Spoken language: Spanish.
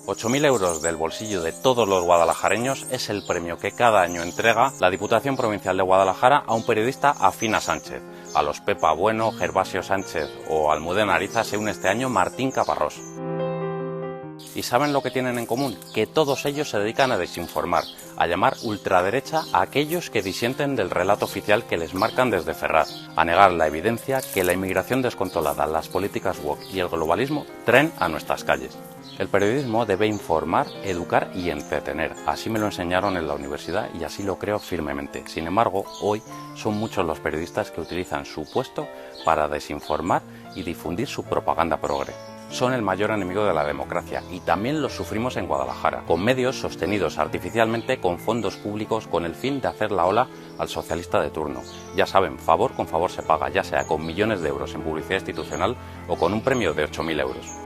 8.000 euros del bolsillo de todos los guadalajareños es el premio que cada año entrega la Diputación Provincial de Guadalajara a un periodista afín a Sánchez. A los Pepa Bueno, Gervasio Sánchez o Almudena Ariza se une este año Martín Caparrós. ¿Y saben lo que tienen en común? Que todos ellos se dedican a desinformar, a llamar ultraderecha a aquellos que disienten del relato oficial que les marcan desde Ferraz, a negar la evidencia que la inmigración descontrolada, las políticas woke y el globalismo traen a nuestras calles. El periodismo debe informar, educar y entretener. Así me lo enseñaron en la universidad y así lo creo firmemente. Sin embargo, hoy son muchos los periodistas que utilizan su puesto para desinformar y difundir su propaganda progre. Son el mayor enemigo de la democracia y también los sufrimos en Guadalajara, con medios sostenidos artificialmente con fondos públicos con el fin de hacer la ola al socialista de turno. Ya saben, favor con favor se paga, ya sea con millones de euros en publicidad institucional o con un premio de 8.000 euros.